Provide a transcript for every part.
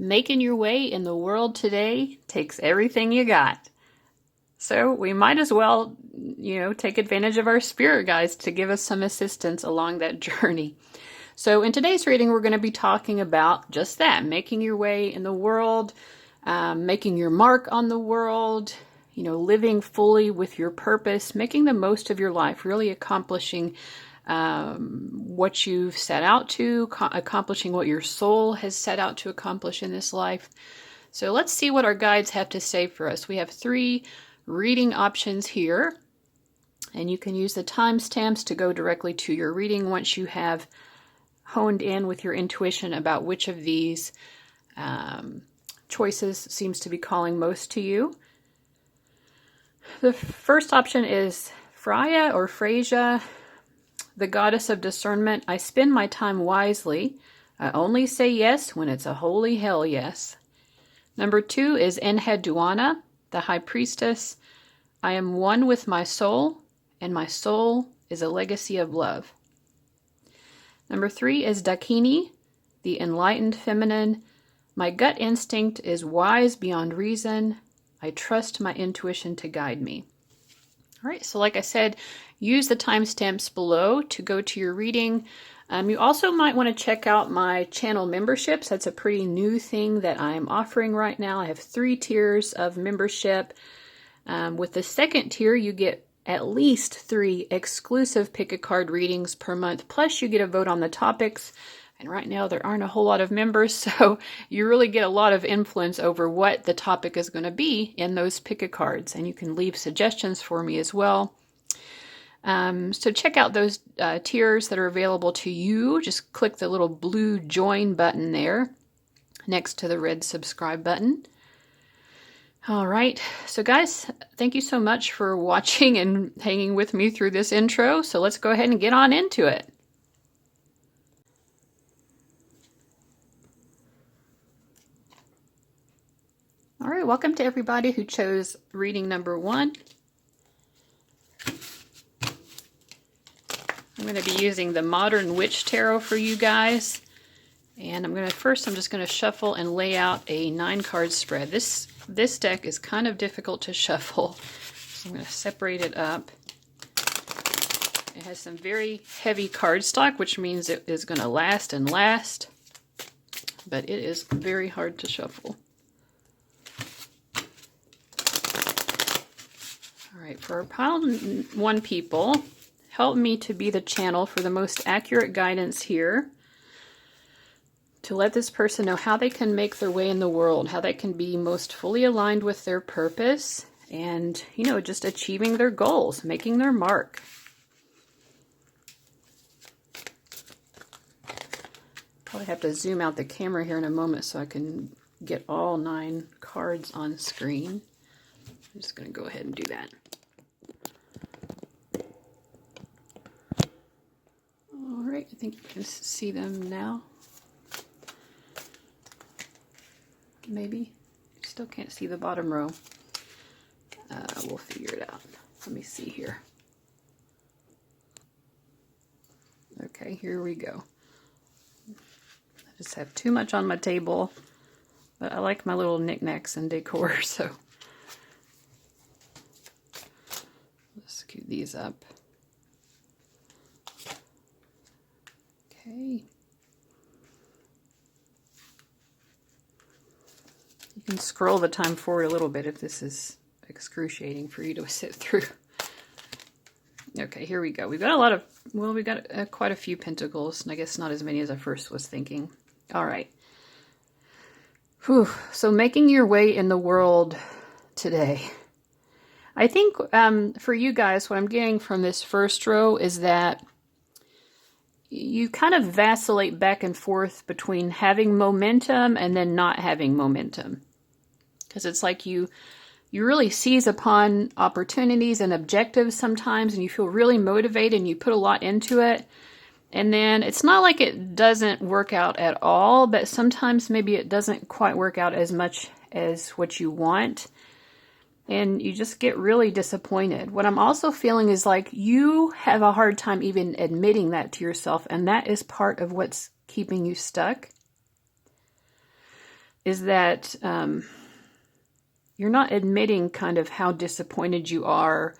Making your way in the world today takes everything you got. So we might as well, take advantage of our spirit guides to give us some assistance along that journey. So in today's reading, we're going to be talking about just that, making your way in the world, making your mark on the world, living fully with your purpose, making the most of your life, really accomplishing what you've set out to, accomplishing what your soul has set out to accomplish in this life. So let's see what our guides have to say for us. We have 3 reading options here, and you can use the timestamps to go directly to your reading once you have honed in with your intuition about which of these choices seems to be calling most to you. The first option is Freyja or Freyja, the goddess of discernment. I spend my time wisely. I only say yes when it's a holy hell yes. Number 2 is Enheduanna, the high priestess. I am one with my soul, and my soul is a legacy of love. Number 3 is Dakini, the enlightened feminine. My gut instinct is wise beyond reason. I trust my intuition to guide me. All right, so like I said, use the timestamps below to go to your reading. You also might want to check out my channel memberships. That's a pretty new thing that I'm offering right now. I have 3 tiers of membership. With the second tier, you get at least 3 exclusive pick-a-card readings per month, plus you get a vote on the topics. And right now there aren't a whole lot of members, so you really get a lot of influence over what the topic is going to be in those pick-a-cards. And you can leave suggestions for me as well. So check out those tiers that are available to you. Just click the little blue join button there next to the red subscribe button. All right, so guys, thank you so much for watching and hanging with me through this intro. So let's go ahead and get on into it. All right, welcome to everybody who chose reading number 1. I'm going to be using the Modern Witch Tarot for you guys. And I'm just going to shuffle and lay out a 9-card spread. This deck is kind of difficult to shuffle, so I'm going to separate it up. It has some very heavy cardstock, which means it is going to last and last, but it is very hard to shuffle. All right, for our pile 1 people, help me to be the channel for the most accurate guidance here, to let this person know how they can make their way in the world, how they can be most fully aligned with their purpose, and, just achieving their goals, making their mark. Probably have to zoom out the camera here in a moment so I can get all 9 cards on screen. I'm just going to go ahead and do that. All right, I think you can see them now. Maybe. Still can't see the bottom row. We'll figure it out. Let me see here. Okay, here we go. I just have too much on my table, but I like my little knickknacks and decor, so let's scoot these up. Okay. You can scroll the time forward a little bit if this is excruciating for you to sit through. Okay, here we go. We've got quite a few pentacles, and I guess not as many as I first was thinking. All right. Whew. So making your way in the world today. I think for you guys, what I'm getting from this first row is that you kind of vacillate back and forth between having momentum and then not having momentum. Because it's like you really seize upon opportunities and objectives sometimes, and you feel really motivated and you put a lot into it. And then it's not like it doesn't work out at all, but sometimes maybe it doesn't quite work out as much as what you want. And you just get really disappointed. What I'm also feeling is like you have a hard time even admitting that to yourself, and that is part of what's keeping you stuck. is that you're not admitting kind of how disappointed you are,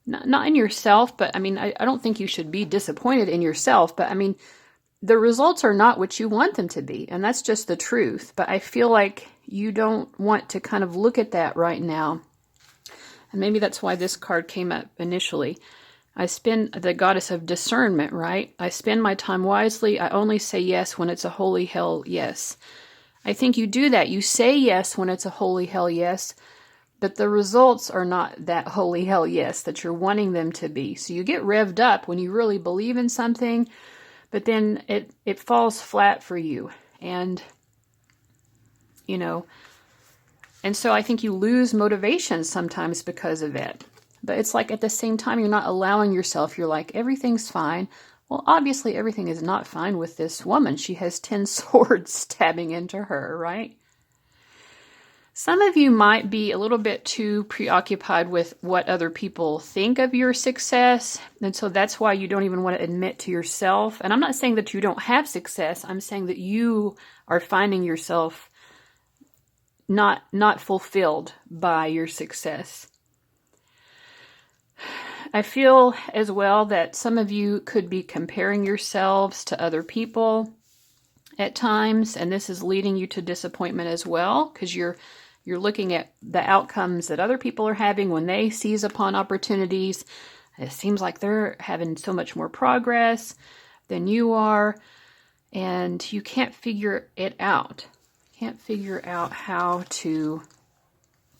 not in yourself, but I mean, I don't think you should be disappointed in yourself, but I mean, the results are not what you want them to be, and that's just the truth. But I feel like you don't want to kind of look at that right now. And maybe that's why this card came up initially. I spend the goddess of discernment, right? I spend my time wisely. I only say yes when it's a holy hell yes. I think you do that. You say yes when it's a holy hell yes, but the results are not that holy hell yes that you're wanting them to be. So you get revved up when you really believe in something, but then it falls flat for you. And, you know, and so I think you lose motivation sometimes because of it. But it's like at the same time, you're not allowing yourself. You're like, everything's fine. Well, obviously everything is not fine with this woman. She has 10 swords stabbing into her, right? Some of you might be a little bit too preoccupied with what other people think of your success. And so that's why you don't even want to admit to yourself. And I'm not saying that you don't have success. I'm saying that you are finding yourself not fulfilled by your success. I feel as well that some of you could be comparing yourselves to other people at times, and this is leading you to disappointment as well, because you're looking at the outcomes that other people are having when they seize upon opportunities. It seems like they're having so much more progress than you are, and you can't figure it out. Can't figure out how to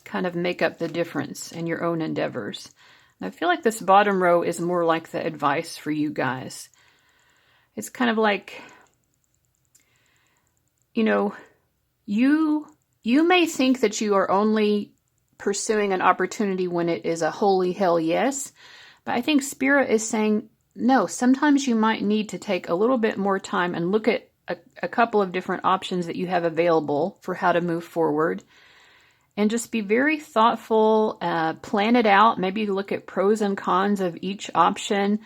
kind of make up the difference in your own endeavors. And I feel like this bottom row is more like the advice for you guys. It's kind of like, you know, you may think that you are only pursuing an opportunity when it is a holy hell yes, but I think Spirit is saying, no, sometimes you might need to take a little bit more time and look at a couple of different options that you have available for how to move forward. And just be very thoughtful, plan it out, maybe look at pros and cons of each option,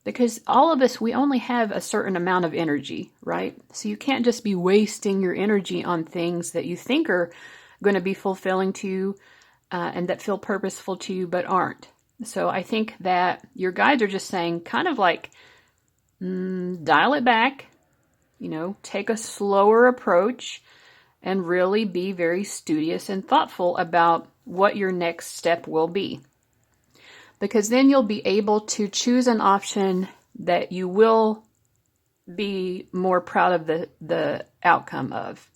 because all of us, we only have a certain amount of energy, right? So you can't just be wasting your energy on things that you think are going to be fulfilling to you and that feel purposeful to you, but aren't. So I think that your guides are just saying kind of like, dial it back, you know, take a slower approach and really be very studious and thoughtful about what your next step will be. Because then you'll be able to choose an option that you will be more proud of the outcome of.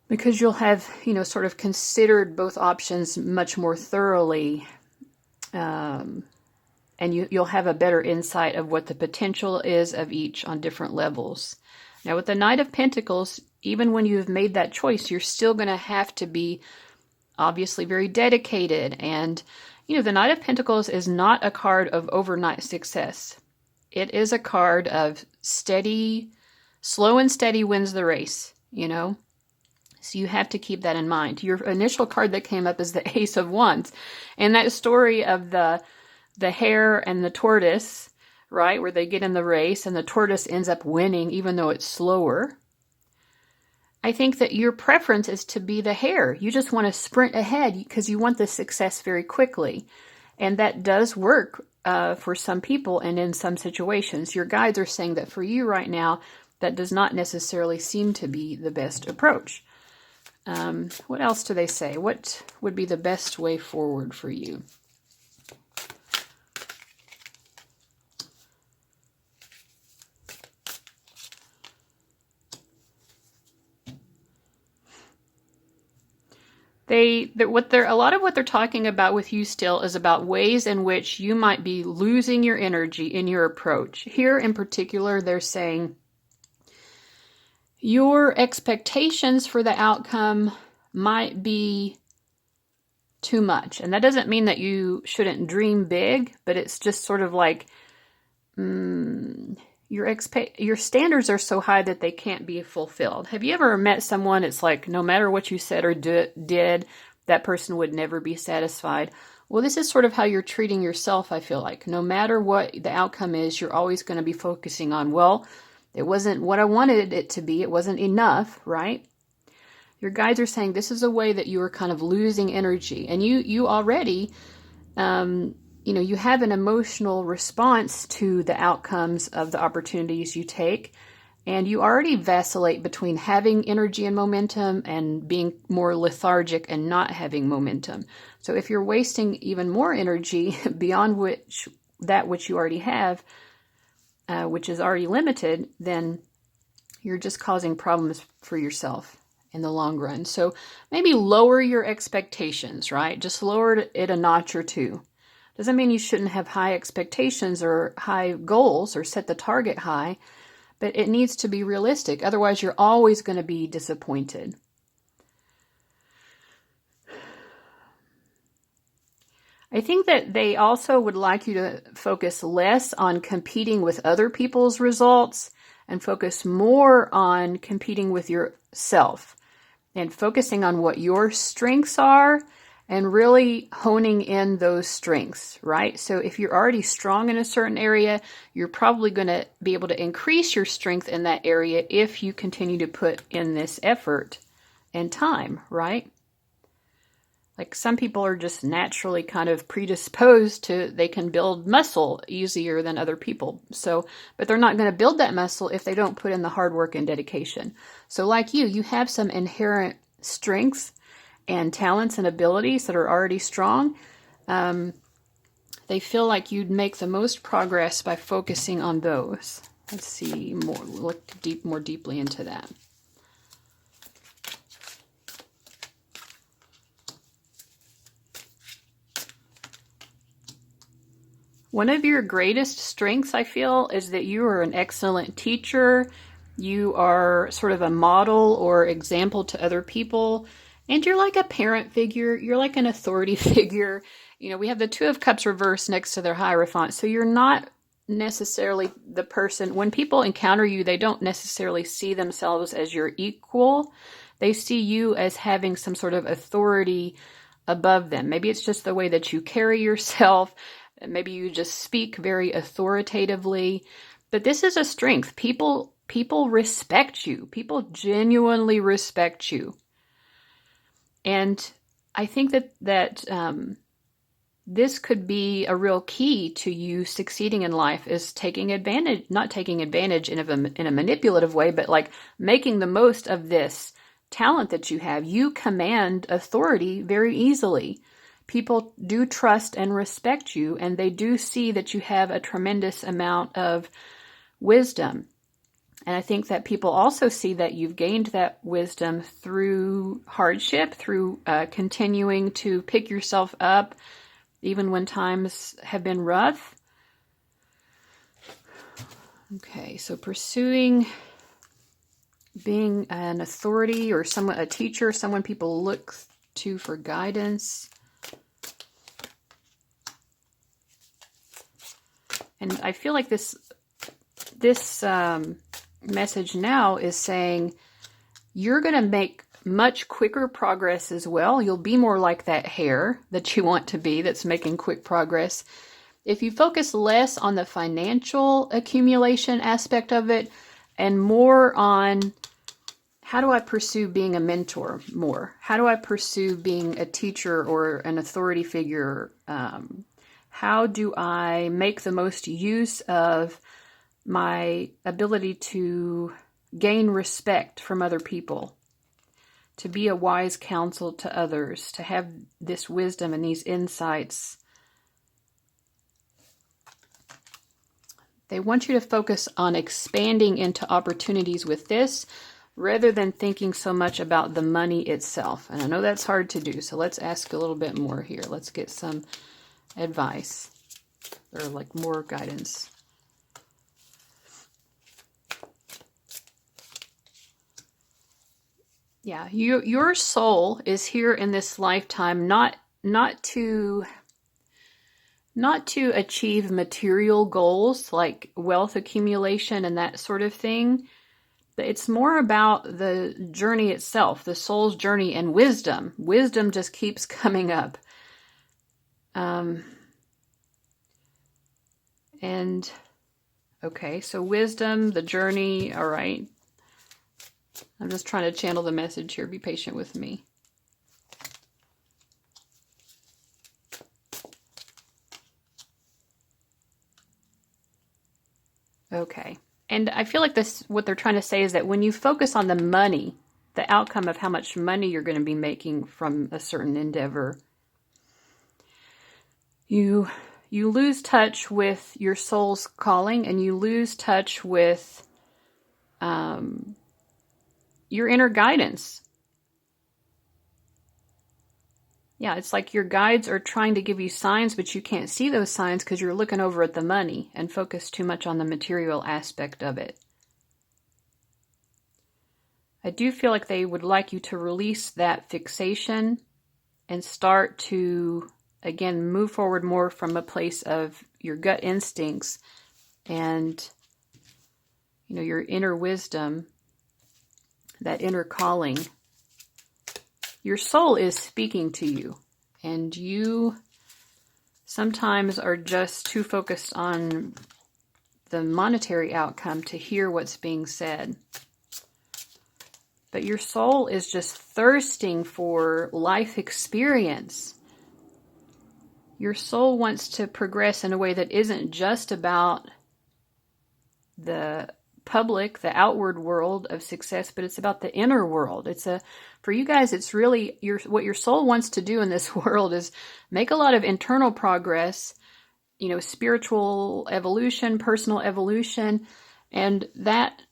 Because you'll have, you know, sort of considered both options much more thoroughly, and you'll have a better insight of what the potential is of each on different levels. Now, with the Knight of Pentacles, even when you've made that choice, you're still going to have to be obviously very dedicated. And, you know, the Knight of Pentacles is not a card of overnight success. It is a card of steady, slow and steady wins the race, you know. So you have to keep that in mind. Your initial card that came up is the Ace of Wands. And that story of the hare and the tortoise, right, where they get in the race and the tortoise ends up winning even though it's slower. I think that your preference is to be the hare. You just want to sprint ahead because you want the success very quickly. And that does work for some people and in some situations. Your guides are saying that for you right now, that does not necessarily seem to be the best approach. What else do they say? What would be the best way forward for you? A lot of what they're talking about with you still is about ways in which you might be losing your energy in your approach. Here in particular, they're saying your expectations for the outcome might be too much. And that doesn't mean that you shouldn't dream big, but it's just sort of like your standards are so high that they can't be fulfilled. Have you ever met someone, it's like no matter what you said or did, that person would never be satisfied? Well, this is sort of how you're treating yourself, I feel like. No matter what the outcome is, you're always going to be focusing on, well, It wasn't what I wanted it to be. It wasn't enough, right? Your guides are saying this is a way that you are kind of losing energy. And you already, you have an emotional response to the outcomes of the opportunities you take. And you already vacillate between having energy and momentum and being more lethargic and not having momentum. So if you're wasting even more energy beyond which you already have, which is already limited, then you're just causing problems for yourself in the long run. So maybe lower your expectations, right? Just lower it a notch or two. Doesn't mean you shouldn't have high expectations or high goals or set the target high, but it needs to be realistic. Otherwise, you're always going to be disappointed. I think that they also would like you to focus less on competing with other people's results and focus more on competing with yourself and focusing on what your strengths are and really honing in those strengths, right? So if you're already strong in a certain area, you're probably going to be able to increase your strength in that area if you continue to put in this effort and time, right? Like some people are just naturally kind of predisposed to, they can build muscle easier than other people. So, but they're not going to build that muscle if they don't put in the hard work and dedication. So like you have some inherent strengths and talents and abilities that are already strong. They feel like you'd make the most progress by focusing on those. Let's see more, look more deeply into that. One of your greatest strengths, I feel, is that you are an excellent teacher. You are sort of a model or example to other people. And you're like a parent figure. You're like an authority figure. You know, we have the Two of Cups reversed next to their Hierophant. So you're not necessarily the person. When people encounter you, they don't necessarily see themselves as your equal. They see you as having some sort of authority above them. Maybe it's just the way that you carry yourself. Maybe you just speak very authoritatively. But this is a strength. People respect you. People genuinely respect you. And I think that this could be a real key to you succeeding in life, is taking advantage, not taking advantage in a manipulative way, but like making the most of this talent that you have. You command authority very easily. People do trust and respect you, and they do see that you have a tremendous amount of wisdom. And I think that people also see that you've gained that wisdom through hardship, through continuing to pick yourself up, even when times have been rough. Okay, so pursuing being an authority or a teacher, someone people look to for guidance. And I feel like this message now is saying you're going to make much quicker progress as well. You'll be more like that hare that you want to be that's making quick progress. If you focus less on the financial accumulation aspect of it and more on how do I pursue being a mentor more? How do I pursue being a teacher or an authority figure? How do I make the most use of my ability to gain respect from other people, to be a wise counsel to others, to have this wisdom and these insights? They want you to focus on expanding into opportunities with this rather than thinking so much about the money itself. And I know that's hard to do, so let's ask a little bit more here. Let's get some advice or like more guidance. Yeah, your soul is here in this lifetime not to achieve material goals like wealth accumulation and that sort of thing. It's more about the journey itself, the soul's journey, and wisdom. Wisdom just keeps coming up. And Okay, so wisdom, the journey, all right. I'm just trying to channel the message here. Be patient with me. Okay. And I feel like this, what they're trying to say is that when you focus on the money, the outcome of how much money you're going to be making from a certain endeavor, you lose touch with your soul's calling, and you lose touch with your inner guidance. Yeah, it's like your guides are trying to give you signs, but you can't see those signs because you're looking over at the money and focus too much on the material aspect of it. I do feel like they would like you to release that fixation and start to, again, move forward more from a place of your gut instincts and, your inner wisdom, that inner calling. Your soul is speaking to you, and you sometimes are just too focused on the monetary outcome to hear what's being said. But your soul is just thirsting for life experience. Your soul wants to progress in a way that isn't just about the public, the outward world of success, but it's about the inner world. For you guys, it's really what your soul wants to do in this world is make a lot of internal progress, spiritual evolution, personal evolution, and that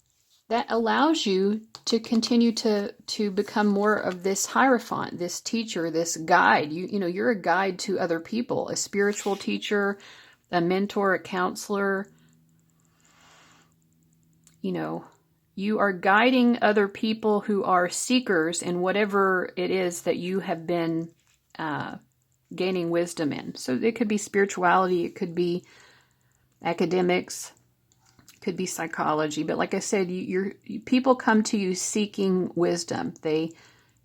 allows you to continue to become more of this hierophant, this teacher, this guide. You're a guide to other people, a spiritual teacher, a mentor, a counselor. You are guiding other people who are seekers in whatever it is that you have been gaining wisdom in. So it could be spirituality, it could be academics, it could be psychology. But like I said, people come to you seeking wisdom.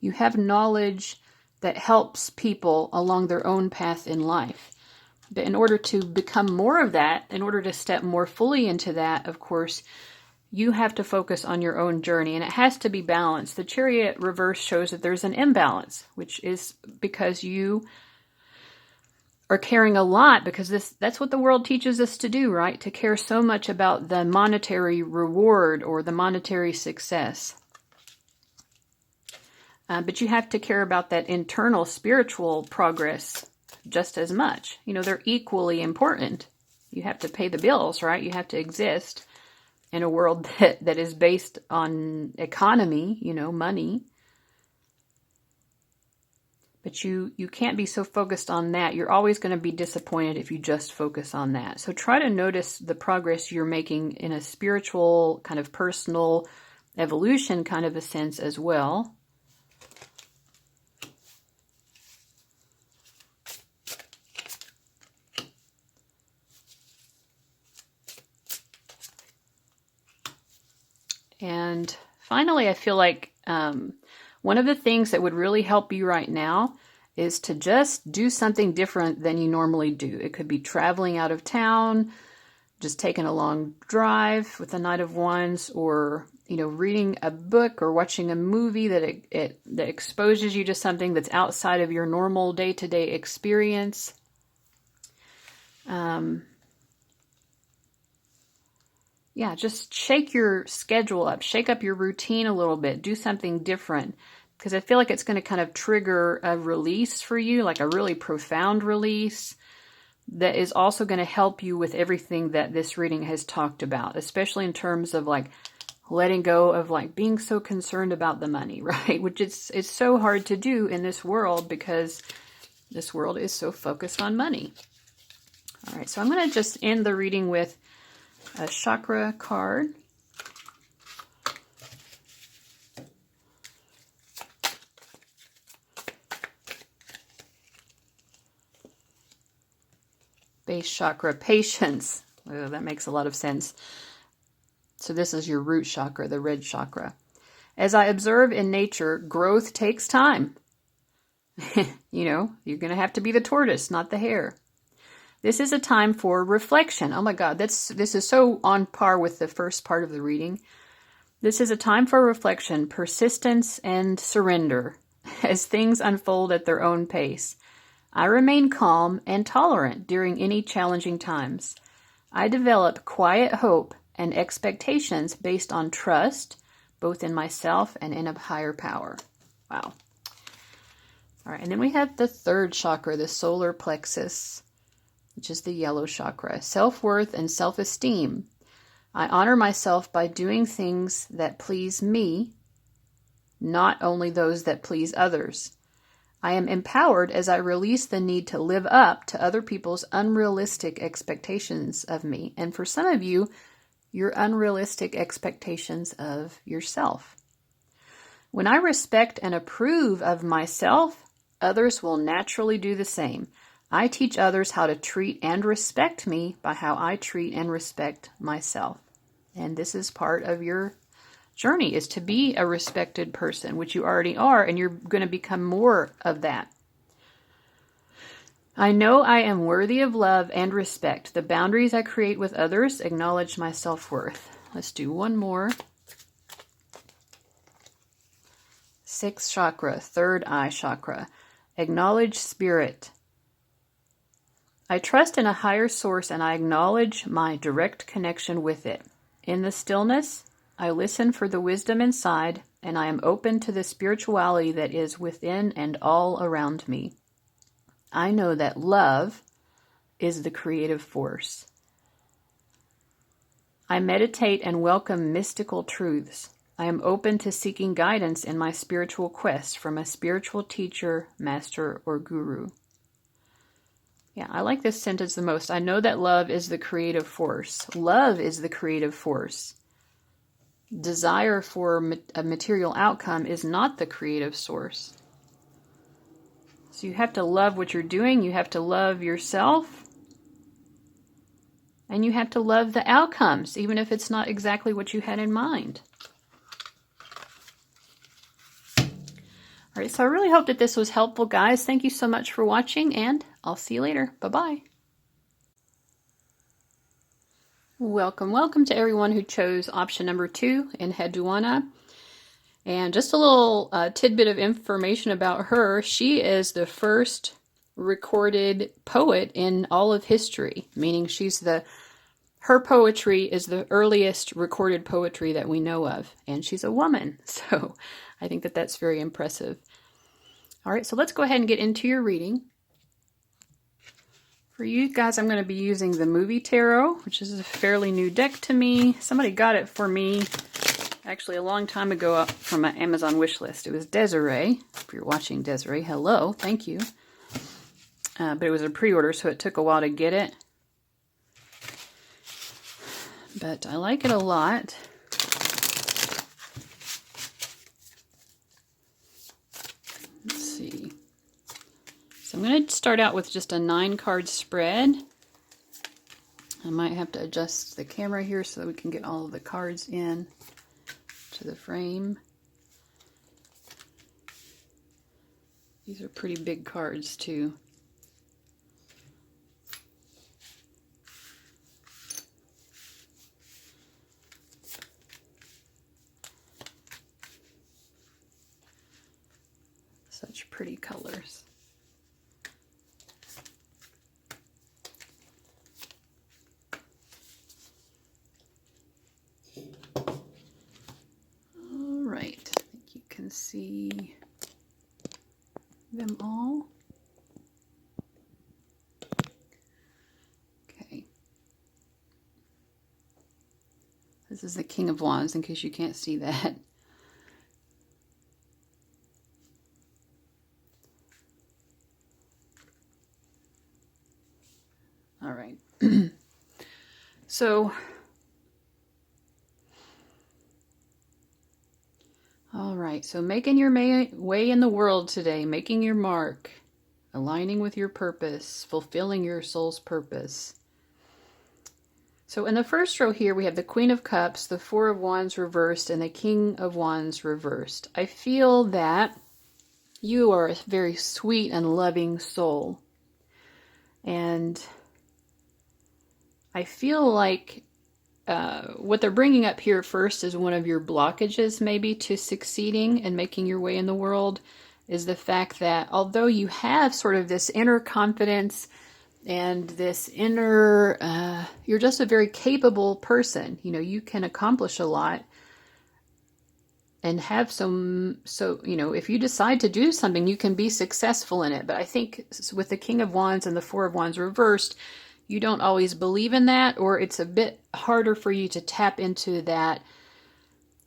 You have knowledge that helps people along their own path in life. But in order to become more of that, in order to step more fully into that, of course, you have to focus on your own journey, and it has to be balanced. The Chariot reverse shows that there's an imbalance, which is because you are caring a lot, because that's what the world teaches us to do, right? To care so much about the monetary reward or the monetary success. But you have to care about that internal spiritual progress just as much. They're equally important. You have to pay the bills, right? You have to exist in a world that is based on economy, money. But you can't be so focused on that. You're always going to be disappointed if you just focus on that. So try to notice the progress you're making in a spiritual, kind of personal evolution kind of a sense as well. And finally, I feel like one of the things that would really help you right now is to just do something different than you normally do. It could be traveling out of town, just taking a long drive with the Knight of Wands, or reading a book or watching a movie that exposes you to something that's outside of your normal day-to-day experience. Yeah, just shake your schedule up, shake up your routine a little bit, do something different, because I feel like it's going to kind of trigger a release for you, like a really profound release that is also going to help you with everything that this reading has talked about, especially in terms of like letting go of like being so concerned about the money, right? Which it's so hard to do in this world because this world is so focused on money. All right, so I'm going to just end the reading with a chakra card. Base chakra, patience. Oh, that makes a lot of sense. So this is your root chakra, the red chakra. As I observe in nature, growth takes time. You're going to have to be the tortoise, not the hare. This is a time for reflection. Oh my God, this is so on par with the first part of the reading. This is a time for reflection, persistence, and surrender as things unfold at their own pace. I remain calm and tolerant during any challenging times. I develop quiet hope and expectations based on trust, both in myself and in a higher power. Wow. All right, and then we have the third chakra, the solar plexus, which is the yellow chakra, self-worth and self-esteem. I honor myself by doing things that please me, not only those that please others. I am empowered as I release the need to live up to other people's unrealistic expectations of me. And for some of you, your unrealistic expectations of yourself. When I respect and approve of myself, others will naturally do the same. I teach others how to treat and respect me by how I treat and respect myself. And this is part of your journey, is to be a respected person, which you already are, and you're going to become more of that. I know I am worthy of love and respect. The boundaries I create with others acknowledge my self-worth. Let's do one more. Sixth chakra, third eye chakra. Acknowledge spirit. I trust in a higher source and I acknowledge my direct connection with it. In the stillness, I listen for the wisdom inside and I am open to the spirituality that is within and all around me. I know that love is the creative force. I meditate and welcome mystical truths. I am open to seeking guidance in my spiritual quest from a spiritual teacher, master, or guru. Yeah, I like this sentence the most. I know that love is the creative force. Love is the creative force. Desire for a material outcome is not the creative source. So you have to love what you're doing. You have to love yourself. And you have to love the outcomes, even if it's not exactly what you had in mind. All right, so I really hope that this was helpful, guys. Thank you so much for watching, and I'll see you later. Bye-bye. Welcome to everyone who chose option number 2, Enheduanna. And just a little tidbit of information about her. She is the first recorded poet in all of history, meaning her poetry is the earliest recorded poetry that we know of, and she's a woman. So I think that that's very impressive. All right, so let's go ahead and get into your reading. For you guys, I'm going to be using the Movie Tarot, which is a fairly new deck to me. Somebody got it for me actually a long time ago from my Amazon wish list. It was Desiree. If you're watching, Desiree, hello, thank you. But it was a pre-order, so it took a while to get it. But I like it a lot. Let's see. So I'm going to start out with just a 9-card spread. I might have to adjust the camera here so that we can get all of the cards in to the frame. These are pretty big cards too. Such pretty colors. All right, I think you can see them all. Okay. This is the King of Wands, in case you can't see that. All right. So, all right. So making your way in the world today, making your mark, aligning with your purpose, fulfilling your soul's purpose. So in the first row here, we have the Queen of Cups, the Four of Wands reversed, and the King of Wands reversed. I feel that you are a very sweet and loving soul. And I feel like what they're bringing up here first is one of your blockages maybe to succeeding and making your way in the world is the fact that although you have sort of this inner confidence and this inner, you're just a very capable person. You know, you can accomplish a lot and have if you decide to do something, you can be successful in it. But I think with the King of Wands and the Four of Wands reversed, you don't always believe in that, or it's a bit harder for you to tap into that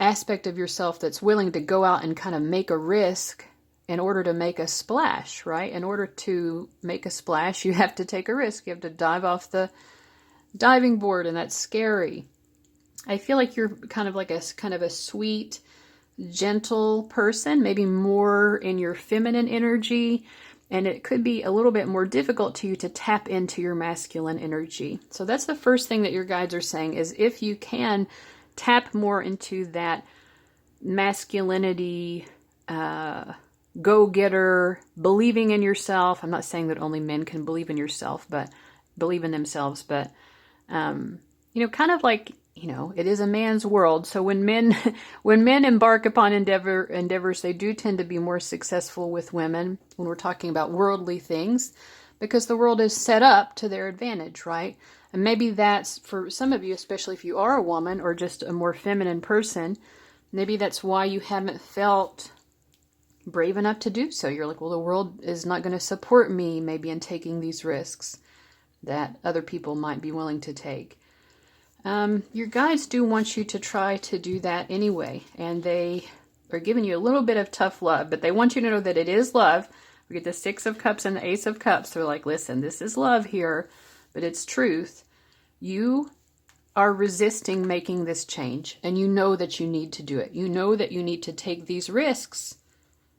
aspect of yourself that's willing to go out and kind of make a risk in order to make a splash, right? In order to make a splash, you have to take a risk. You have to dive off the diving board, and that's scary. I feel like you're kind of a sweet, gentle person, maybe more in your feminine energy, and it could be a little bit more difficult to you to tap into your masculine energy. So that's the first thing that your guides are saying is if you can tap more into that masculinity, go-getter, believing in yourself. I'm not saying that only men can believe in yourself, but believe in themselves. But, kind of like, it is a man's world. So when men embark upon endeavors, they do tend to be more successful with women when we're talking about worldly things, because the world is set up to their advantage, right? And maybe that's for some of you, especially if you are a woman or just a more feminine person, maybe that's why you haven't felt brave enough to do so. You're like, well, the world is not going to support me maybe in taking these risks that other people might be willing to take. Your guides do want you to try to do that anyway, and they are giving you a little bit of tough love, but they want you to know that it is love. We get the Six of Cups and the Ace of Cups. They're like, listen, this is love here, but it's truth. You are resisting making this change, and you know that you need to do it. You know that you need to take these risks,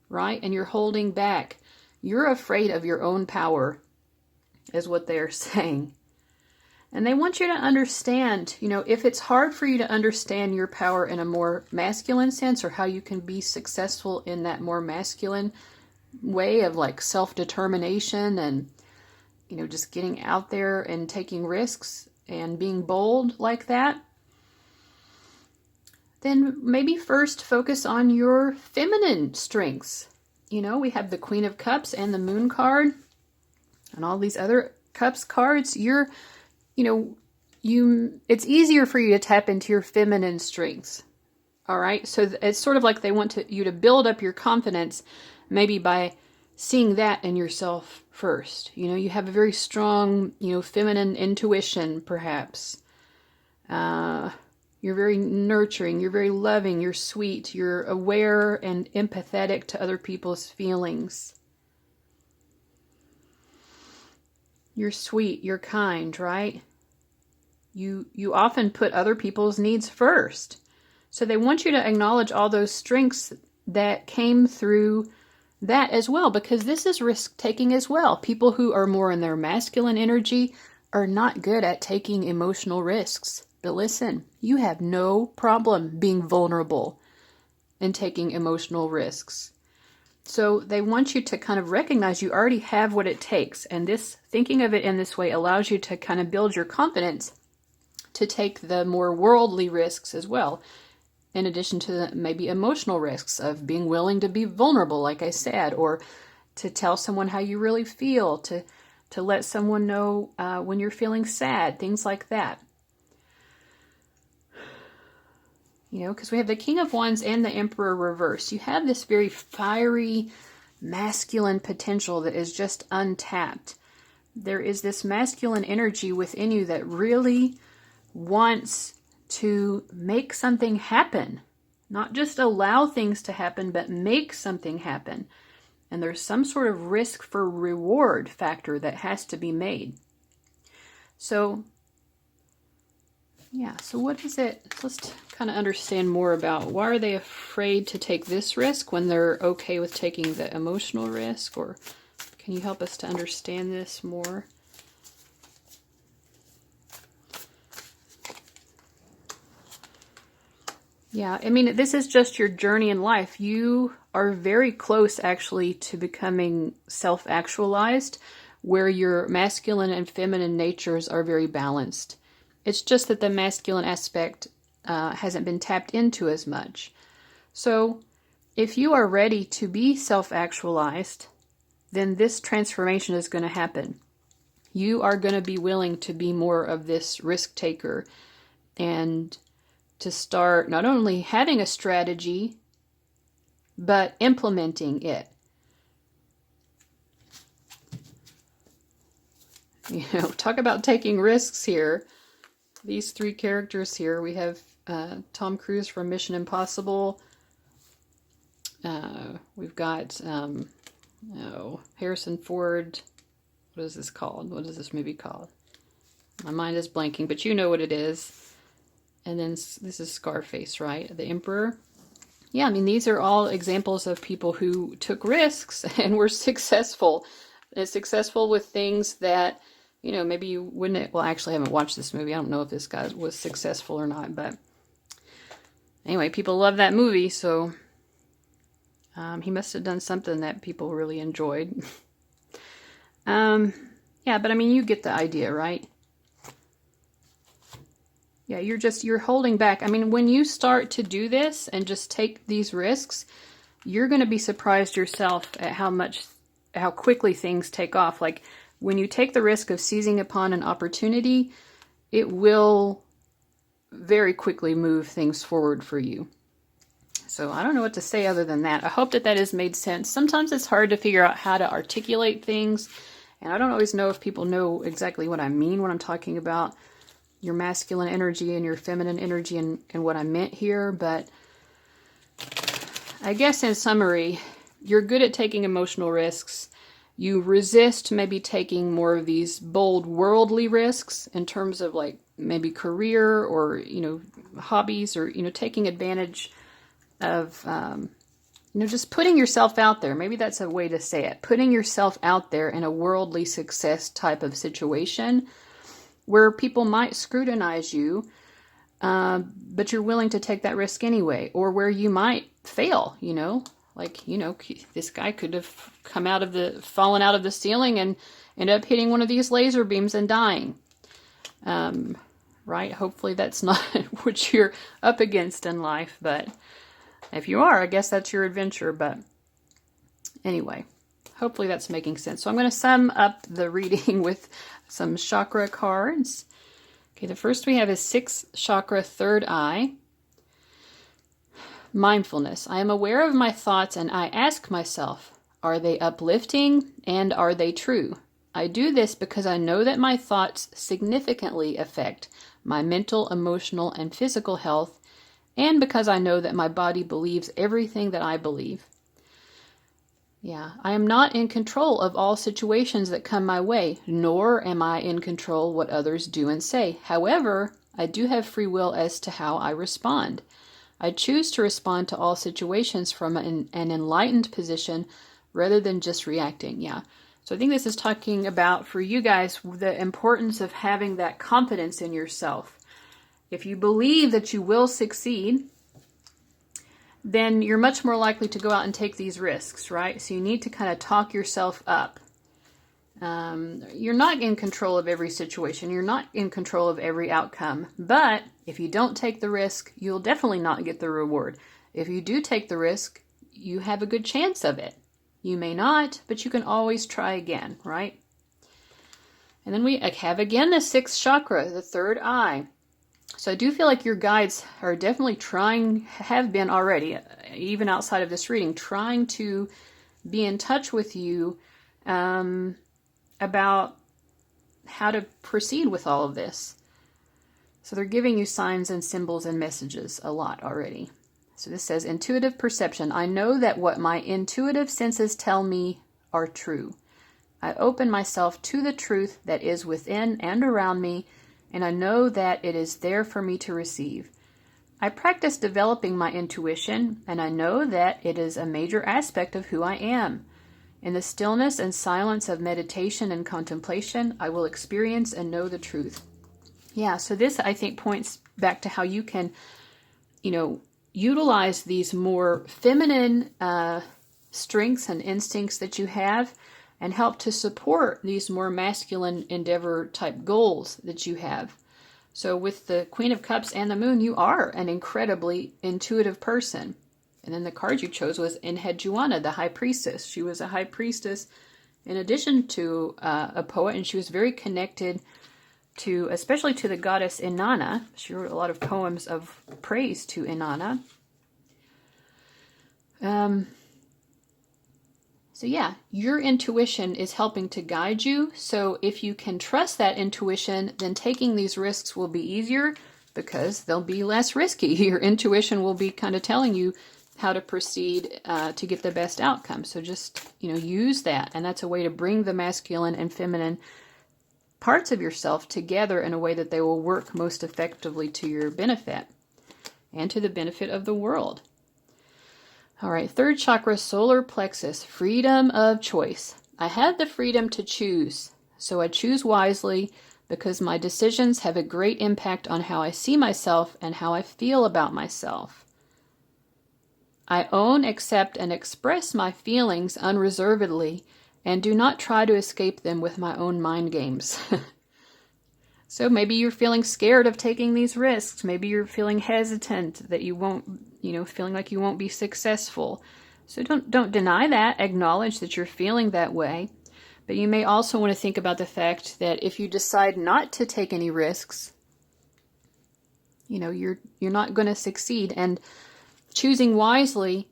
right? And you're holding back. You're afraid of your own power, is what they're saying. And they want you to understand, if it's hard for you to understand your power in a more masculine sense, or how you can be successful in that more masculine way of like self-determination and, just getting out there and taking risks and being bold like that, then maybe first focus on your feminine strengths. We have the Queen of Cups and the Moon card and all these other Cups cards. It's easier for you to tap into your feminine strengths. All right. So it's sort of like they want you to build up your confidence, maybe by seeing that in yourself first. You have a very strong, feminine intuition, perhaps. You're very nurturing, you're very loving, you're sweet, you're aware and empathetic to other people's feelings. You're sweet, you're kind, right? You often put other people's needs first. So they want you to acknowledge all those strengths that came through that as well, because this is risk-taking as well. People who are more in their masculine energy are not good at taking emotional risks. But listen, you have no problem being vulnerable and taking emotional risks. So they want you to kind of recognize you already have what it takes. And this, thinking of it in this way, allows you to kind of build your confidence to take the more worldly risks as well, in addition to the maybe emotional risks of being willing to be vulnerable, like I said, or to tell someone how you really feel, to let someone know when you're feeling sad, things like that. Because we have the King of Wands and the Emperor reversed. You have this very fiery, masculine potential that is just untapped. There is this masculine energy within you that really wants to make something happen. Not just allow things to happen, but make something happen. And there's some sort of risk for reward factor that has to be made. So what is it? Let's kind of understand more about why are they afraid to take this risk when they're okay with taking the emotional risk? Or can you help us to understand this more? Yeah, this is just your journey in life. You are very close, actually, to becoming self-actualized, where your masculine and feminine natures are very balanced. It's just that the masculine aspect hasn't been tapped into as much. So if you are ready to be self-actualized, then this transformation is going to happen. You are going to be willing to be more of this risk taker and to start not only having a strategy, but implementing it. You know, talk about taking risks here. These three characters here, we have Tom Cruise from Mission Impossible. We've got Harrison Ford. What is this called? What is this movie called? My mind is blanking, but you know what it is. And then this is Scarface, right? The Emperor. Yeah, I mean, these are all examples of people who took risks and were successful. And successful with things that, you know, maybe you wouldn't... Well, actually, I haven't watched this movie. I don't know if this guy was successful or not, but... Anyway, people love that movie, so... he must have done something that people really enjoyed. Yeah, but I mean, you get the idea, right? Yeah, you're holding back. I mean, when you start to do this and just take these risks, you're going to be surprised yourself at how quickly things take off. Like, when you take the risk of seizing upon an opportunity, it will very quickly move things forward for you. So I don't know what to say other than that. I hope that has made sense. Sometimes it's hard to figure out how to articulate things, and I don't always know if people know exactly what I mean when I'm talking about your masculine energy and your feminine energy and what I meant here, but I guess in summary, you're good at taking emotional risks. You resist maybe taking more of these bold worldly risks in terms of like maybe career or, you know, hobbies or, you know, taking advantage of, you know, just putting yourself out there. Maybe that's a way to say it. Putting yourself out there in a worldly success type of situation where people might scrutinize you, but you're willing to take that risk anyway, or where you might fail, you know, like, you know, this guy could have fallen out of the ceiling and ended up hitting one of these laser beams and dying. Right? Hopefully that's not what you're up against in life, but if you are, I guess that's your adventure. But anyway, hopefully that's making sense. So I'm going to sum up the reading with some chakra cards. Okay, the first we have is 6th chakra, 3rd eye. Mindfulness. I am aware of my thoughts and I ask myself, are they uplifting and are they true? I do this because I know that my thoughts significantly affect my mental, emotional, and physical health, and because I know that my body believes everything that I believe. Yeah, I am not in control of all situations that come my way, nor am I in control what others do and say. However, I do have free will as to how I respond. I choose to respond to all situations from an enlightened position rather than just reacting. Yeah. So I think this is talking about, for you guys, the importance of having that confidence in yourself. If you believe that you will succeed, then you're much more likely to go out and take these risks, right? So you need to kind of talk yourself up. You're not in control of every situation. You're not in control of every outcome. But if you don't take the risk, you'll definitely not get the reward. If you do take the risk, you have a good chance of it. You may not, but you can always try again, right? And then we have again the 6th chakra, the 3rd eye. So I do feel like your guides are definitely have been already, even outside of this reading, trying to be in touch with you about how to proceed with all of this. So they're giving you signs and symbols and messages a lot already. So this says, intuitive perception. I know that what my intuitive senses tell me are true. I open myself to the truth that is within and around me, and I know that it is there for me to receive. I practice developing my intuition, and I know that it is a major aspect of who I am. In the stillness and silence of meditation and contemplation, I will experience and know the truth. Yeah, so this, I think, points back to how you can, utilize these more feminine strengths and instincts that you have and help to support these more masculine endeavor type goals that you have. So with the Queen of Cups and the Moon, you are an incredibly intuitive person. And then the card you chose was Enheduanna, the High Priestess. She was a High Priestess in addition to a poet, and she was very connected to, especially to the goddess Inanna. She wrote a lot of poems of praise to Inanna. So yeah, your intuition is helping to guide you. So if you can trust that intuition, then taking these risks will be easier because they'll be less risky. Your intuition will be kind of telling you how to proceed to get the best outcome. So just, use that. And that's a way to bring the masculine and feminine parts of yourself together in a way that they will work most effectively to your benefit and to the benefit of the world. All right, third chakra, solar plexus, freedom of choice. I had the freedom to choose, so I choose wisely because my decisions have a great impact on how I see myself and how I feel about myself. I own, accept, and express my feelings unreservedly and do not try to escape them with my own mind games. So maybe you're feeling scared of taking these risks. Maybe you're feeling hesitant that you won't, feeling like you won't be successful. So don't deny that. Acknowledge that you're feeling that way. But you may also want to think about the fact that if you decide not to take any risks, you're not going to succeed. And choosing wisely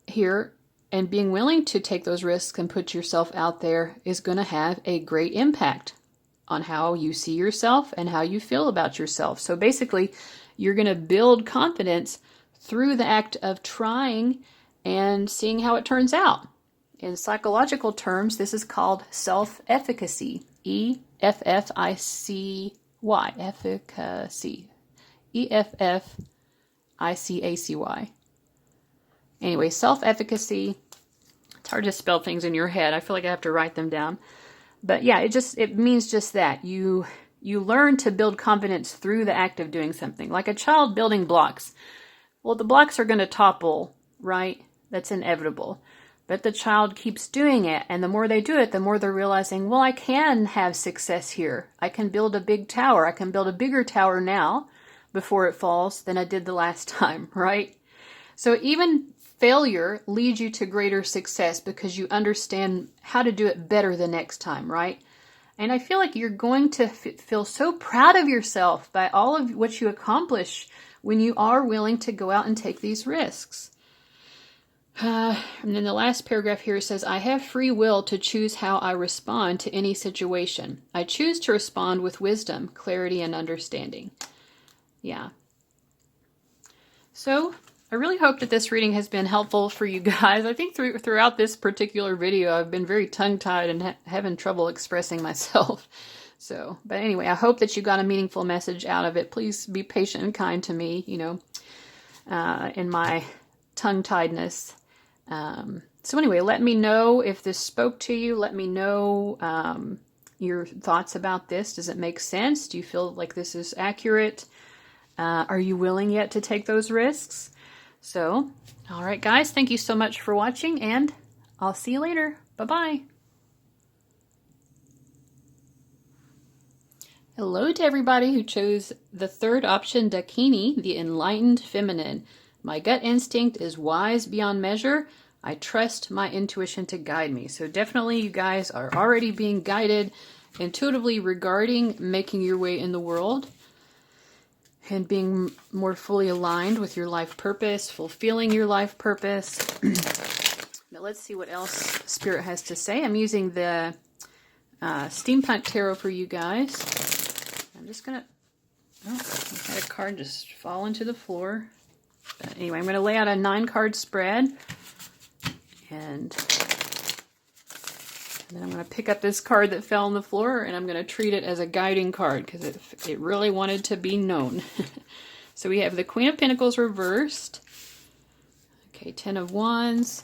here and being willing to take those risks and put yourself out there is going to have a great impact on how you see yourself and how you feel about yourself. So basically, you're going to build confidence through the act of trying and seeing how it turns out. In psychological terms, this is called self-efficacy. E-F-F-I-C-Y. Efficacy. E-F-F-I-C-A-C-Y. Anyway, self-efficacy. It's hard to spell things in your head. I feel like I have to write them down. But yeah, it means just that. You learn to build confidence through the act of doing something. Like a child building blocks. Well, the blocks are going to topple, right? That's inevitable. But the child keeps doing it, and the more they do it, the more they're realizing, well, I can have success here. I can build a big tower. I can build a bigger tower now before it falls than I did the last time, right? So even failure leads you to greater success because you understand how to do it better the next time, right? And I feel like you're going to feel so proud of yourself by all of what you accomplish when you are willing to go out and take these risks. And then the last paragraph here says, I have free will to choose how I respond to any situation. I choose to respond with wisdom, clarity, and understanding. Yeah. So I really hope that this reading has been helpful for you guys. I think throughout this particular video, I've been very tongue-tied and having trouble expressing myself. So, but anyway, I hope that you got a meaningful message out of it. Please be patient and kind to me, in my tongue-tiedness. So anyway, let me know if this spoke to you. Let me know your thoughts about this. Does it make sense? Do you feel like this is accurate? Are you willing yet to take those risks? So, all right, guys, thank you so much for watching, and I'll see you later. Bye-bye. Hello to everybody who chose the third option, Dakini, the enlightened feminine. My gut instinct is wise beyond measure. I trust my intuition to guide me. So definitely you guys are already being guided intuitively regarding making your way in the world and being more fully aligned with your life purpose, fulfilling your life purpose. But let's see what else Spirit has to say. I'm using the Steampunk Tarot for you guys. I'm just going to... Oh, I had a card just fall into the floor. But anyway, I'm going to lay out a 9-card spread. And then I'm going to pick up this card that fell on the floor, and I'm going to treat it as a guiding card because it really wanted to be known. So we have the Queen of Pentacles reversed. Okay, 10 of Wands.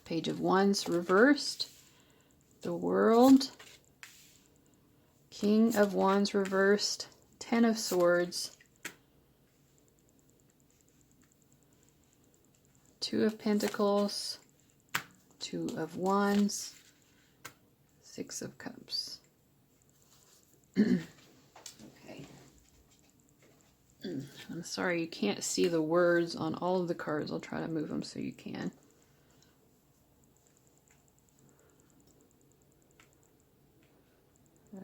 Page of Wands reversed. The World. King of Wands reversed. 10 of Swords. 2 of Pentacles. 2 of Wands, 6 of Cups. Okay. I'm sorry you can't see the words on all of the cards. I'll try to move them so you can.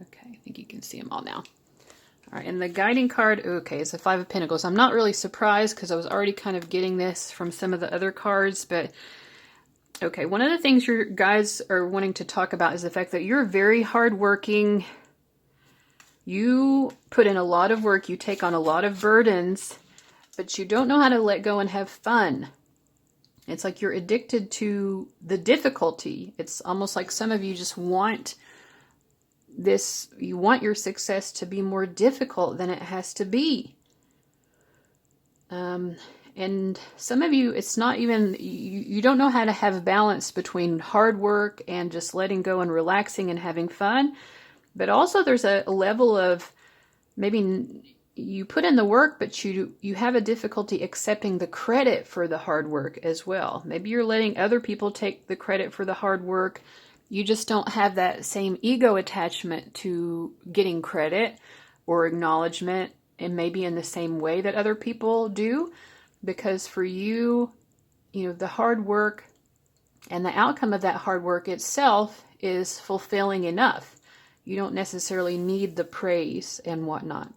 Okay, I think you can see them all now. All right, and the guiding card, okay, it's a Five of Pentacles. I'm not really surprised because I was already kind of getting this from some of the other cards, but okay, one of the things your guys are wanting to talk about is the fact that you're very hardworking. You put in a lot of work, you take on a lot of burdens, but you don't know how to let go and have fun. It's like you're addicted to the difficulty. It's almost like some of you just want this, you want your success to be more difficult than it has to be. And some of you, it's not even, you don't know how to have balance between hard work and just letting go and relaxing and having fun. But also there's a level of maybe you put in the work, but you have a difficulty accepting the credit for the hard work as well. Maybe you're letting other people take the credit for the hard work. You just don't have that same ego attachment to getting credit or acknowledgement, and maybe in the same way that other people do. Because for you, you know, the hard work and the outcome of that hard work itself is fulfilling enough. You don't necessarily need the praise and whatnot.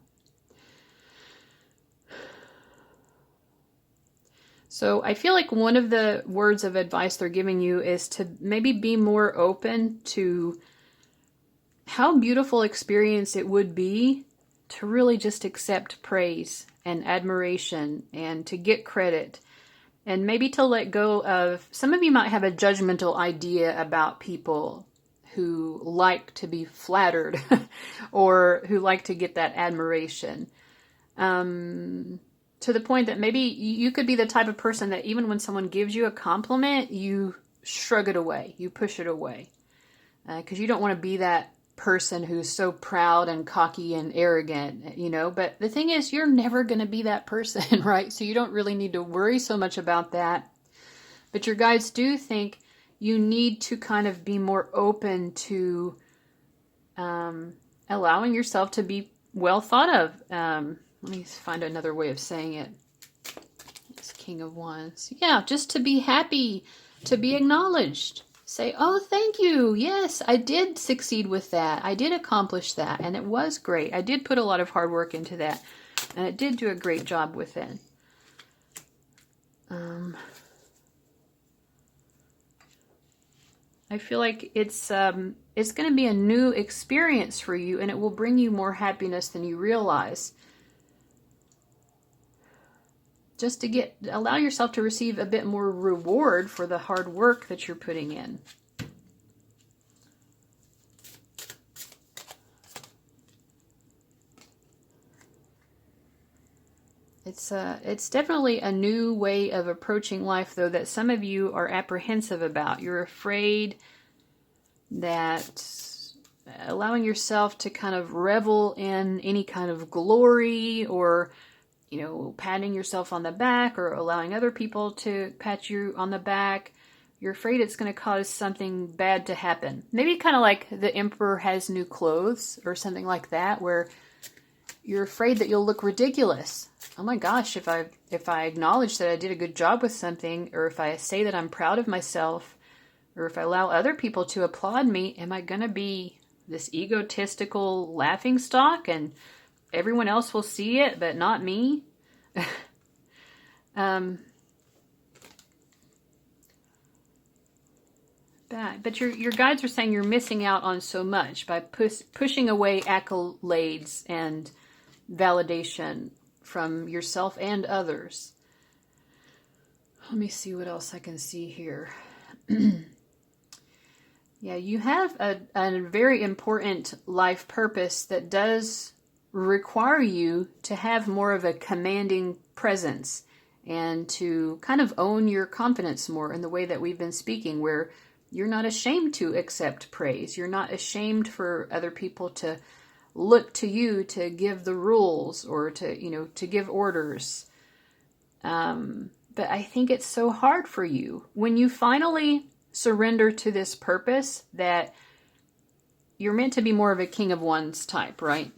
So I feel like one of the words of advice they're giving you is to maybe be more open to how beautiful experience it would be to really just accept praise and admiration and to get credit, and maybe to let go of, some of you might have a judgmental idea about people who like to be flattered or who like to get that admiration. To the point that maybe you could be the type of person that even when someone gives you a compliment, you shrug it away, you push it away. Because you don't want to be that person who's so proud and cocky and arrogant, you know. But the thing is, you're never going to be that person, right? So you don't really need to worry so much about that. But your guides do think you need to kind of be more open to allowing yourself to be well thought of. Let me find another way of saying it. It's King of Wands. Yeah, just to be happy, to be acknowledged. Say, oh, thank you. Yes, I did succeed with that. I did accomplish that, and it was great. I did put a lot of hard work into that, and it did do a great job with it. I feel like it's going to be a new experience for you, and it will bring you more happiness than you realize. Just to allow yourself to receive a bit more reward for the hard work that you're putting in. It's definitely a new way of approaching life, though, that some of you are apprehensive about. You're afraid that allowing yourself to kind of revel in any kind of glory, or you know, patting yourself on the back, or allowing other people to pat you on the back, you're afraid it's going to cause something bad to happen. Maybe kind of like the Emperor has new clothes or something like that, where you're afraid that you'll look ridiculous. Oh my gosh, if I acknowledge that I did a good job with something, or if I say that I'm proud of myself, or if I allow other people to applaud me, am I going to be this egotistical laughingstock and everyone else will see it, but not me? But your guides are saying you're missing out on so much by pushing away accolades and validation from yourself and others. Let me see what else I can see here. Yeah, you have a very important life purpose that does require you to have more of a commanding presence and to kind of own your confidence more in the way that we've been speaking, where you're not ashamed to accept praise. You're not ashamed for other people to look to you to give the rules or to, you know, to give orders. But I think it's so hard for you when you finally surrender to this purpose that you're meant to be more of a King of Wands type, right?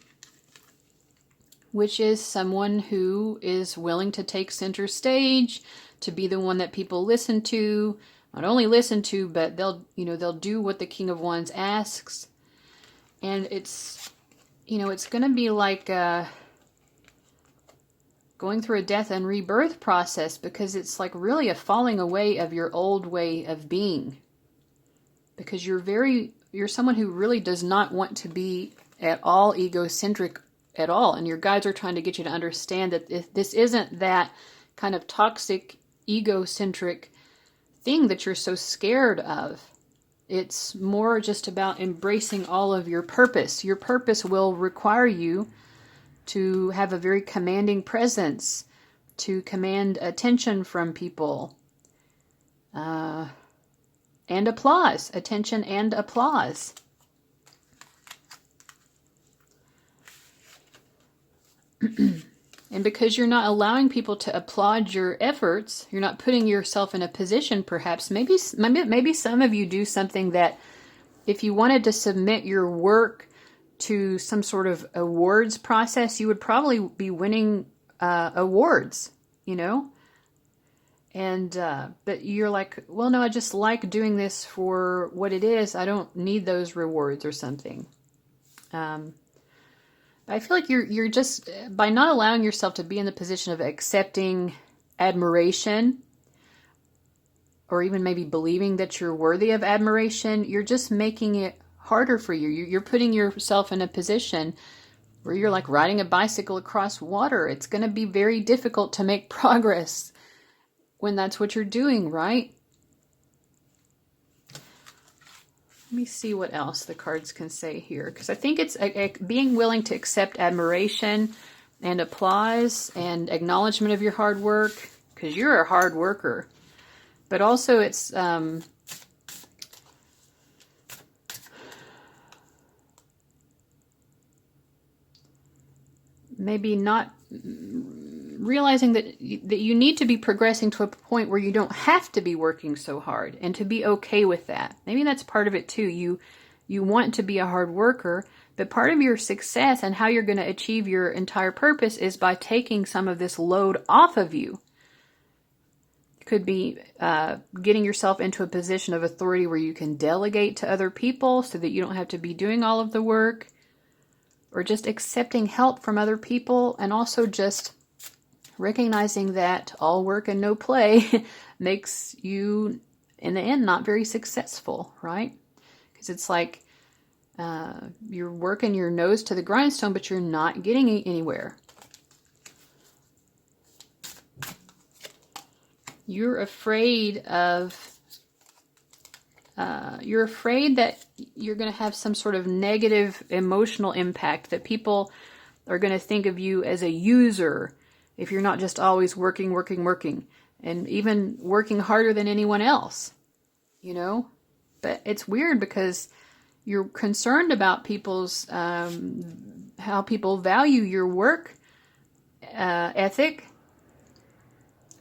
Which is someone who is willing to take center stage, to be the one that people listen to. Not only listen to, but they'll do what the King of Wands asks. And it's going to be like going through a death and rebirth process, because it's like really a falling away of your old way of being. Because you're someone who really does not want to be at all egocentric at all. And your guides are trying to get you to understand that this isn't that kind of toxic, egocentric thing that you're so scared of. It's more just about embracing all of your purpose. Your purpose will require you to have a very commanding presence, to command attention from people, and applause. Attention and applause. And because you're not allowing people to applaud your efforts, you're not putting yourself in a position, perhaps, maybe some of you do something that if you wanted to submit your work to some sort of awards process, you would probably be winning awards, And, but you're like, well, no, I just like doing this for what it is. I don't need those rewards or something. I feel like you're just, by not allowing yourself to be in the position of accepting admiration, or even maybe believing that you're worthy of admiration, you're just making it harder for you. You're putting yourself in a position where you're like riding a bicycle across water. It's going to be very difficult to make progress when that's what you're doing, right? Let me see what else the cards can say here, because I think it's being willing to accept admiration and applause and acknowledgement of your hard work, because you're a hard worker. But also it's maybe not realizing that you need to be progressing to a point where you don't have to be working so hard, and to be okay with that. Maybe that's part of it too. You want to be a hard worker, but part of your success and how you're going to achieve your entire purpose is by taking some of this load off of you. It could be getting yourself into a position of authority where you can delegate to other people so that you don't have to be doing all of the work, or just accepting help from other people, and also just recognizing that all work and no play makes you, in the end, not very successful, right? Because it's like you're working your nose to the grindstone, but you're not getting anywhere. You're afraid that you're going to have some sort of negative emotional impact, that people are going to think of you as a user if you're not just always working, and even working harder than anyone else, But it's weird because you're concerned about people's, how people value your work ethic,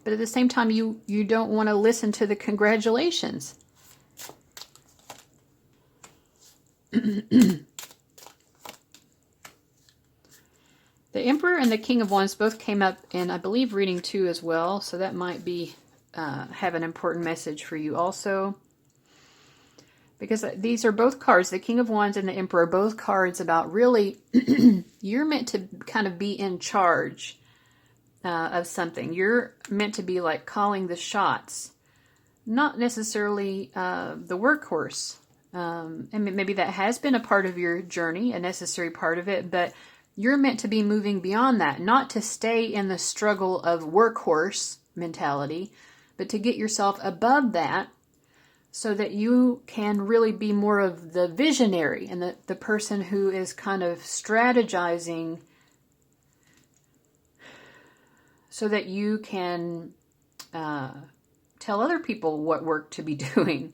but at the same time, you don't want to listen to the congratulations. The Emperor and the King of Wands both came up in, I believe, reading 2 as well. So that might be have an important message for you also. Because these are both cards, the King of Wands and the Emperor, both cards about really, you're meant to kind of be in charge of something. You're meant to be like calling the shots. Not necessarily the workhorse. And maybe that has been a part of your journey, a necessary part of it, but you're meant to be moving beyond that, not to stay in the struggle of workhorse mentality, but to get yourself above that so that you can really be more of the visionary and the person who is kind of strategizing so that you can tell other people what work to be doing.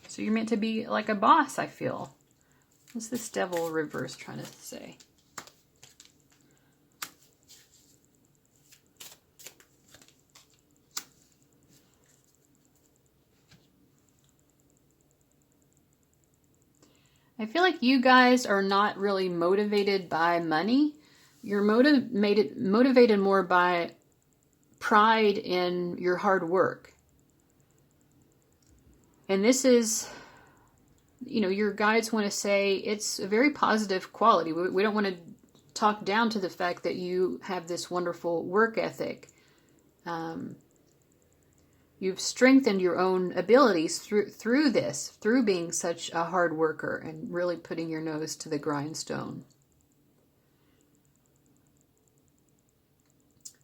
So you're meant to be like a boss, I feel. What's this Devil reverse trying to say? I feel like you guys are not really motivated by money. You're motivated more by pride in your hard work. And this is, your guides want to say it's a very positive quality. We don't want to talk down to the fact that you have this wonderful work ethic. You've strengthened your own abilities through this, through being such a hard worker and really putting your nose to the grindstone.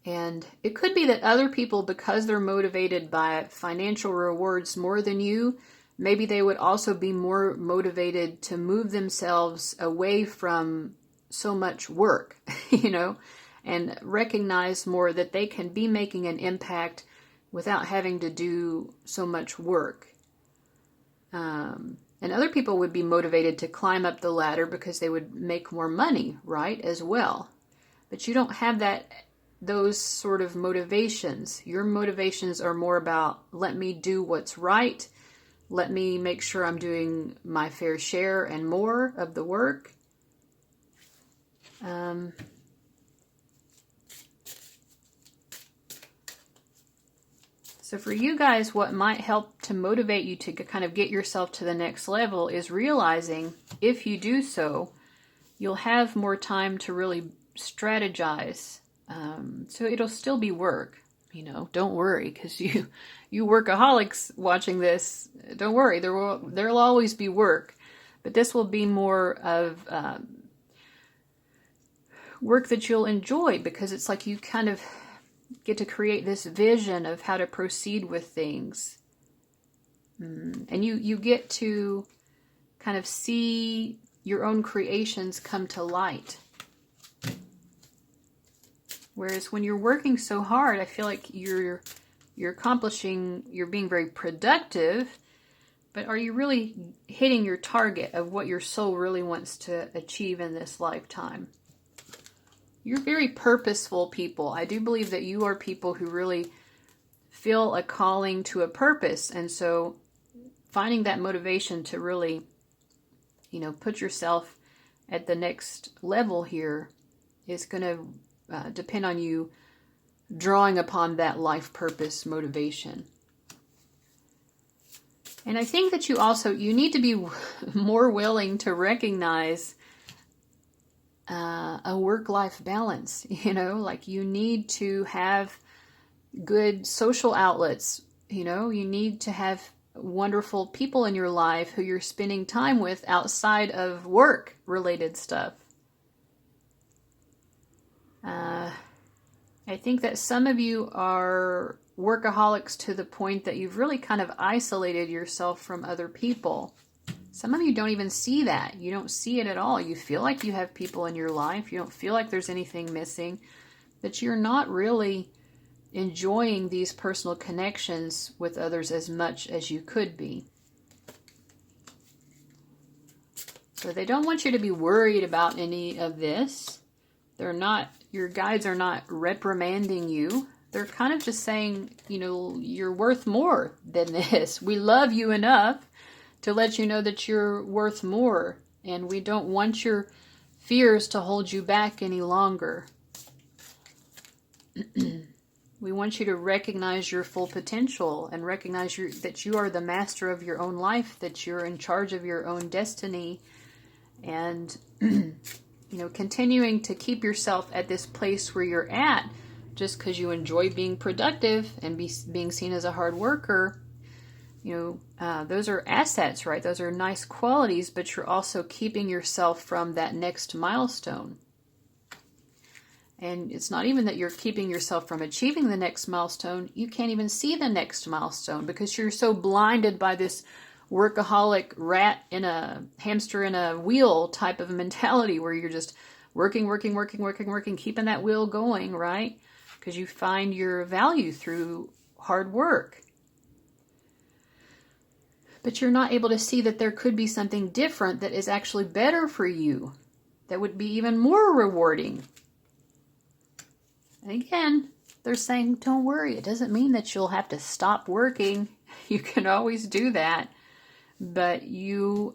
And it could be that other people, because they're motivated by financial rewards more than you, maybe they would also be more motivated to move themselves away from so much work, and recognize more that they can be making an impact without having to do so much work. And other people would be motivated to climb up the ladder because they would make more money, right, as well. But you don't have those sort of motivations. Your motivations are more about, let me do what's right. Let me make sure I'm doing my fair share and more of the work. So for you guys, what might help to motivate you to kind of get yourself to the next level is realizing if you do so, you'll have more time to really strategize. So it'll still be work, don't worry, because you workaholics watching this, don't worry, there'll always be work, but this will be more of work that you'll enjoy, because it's like you kind of get to create this vision of how to proceed with things. And you get to kind of see your own creations come to light. Whereas when you're working so hard, I feel like you're being very productive, but are you really hitting your target of what your soul really wants to achieve in this lifetime? You're very purposeful people. I do believe that you are people who really feel a calling to a purpose. And so finding that motivation to really, put yourself at the next level here is going to depend on you drawing upon that life purpose motivation. And I think that you need to be more willing to recognize a work-life balance, like you need to have good social outlets, you need to have wonderful people in your life who you're spending time with outside of work-related stuff. I think that some of you are workaholics to the point that you've really kind of isolated yourself from other people. Some of you don't even see that. You don't see it at all. You feel like you have people in your life. You don't feel like there's anything missing. But you're not really enjoying these personal connections with others as much as you could be. So they don't want you to be worried about any of this. Your guides are not reprimanding you. They're kind of just saying, you're worth more than this. We love you enough to let you know that you're worth more, and we don't want your fears to hold you back any longer. We want you to recognize your full potential and recognize that you are the master of your own life, that you're in charge of your own destiny, and continuing to keep yourself at this place where you're at just because you enjoy being productive and being seen as a hard worker. Those are assets, right? Those are nice qualities, but you're also keeping yourself from that next milestone. And it's not even that you're keeping yourself from achieving the next milestone. You can't even see the next milestone because you're so blinded by this workaholic hamster in a wheel type of mentality where you're just working, keeping that wheel going, right? Because you find your value through hard work. But you're not able to see that there could be something different that is actually better for you, that would be even more rewarding. And again, they're saying, don't worry. It doesn't mean that you'll have to stop working. You can always do that. But you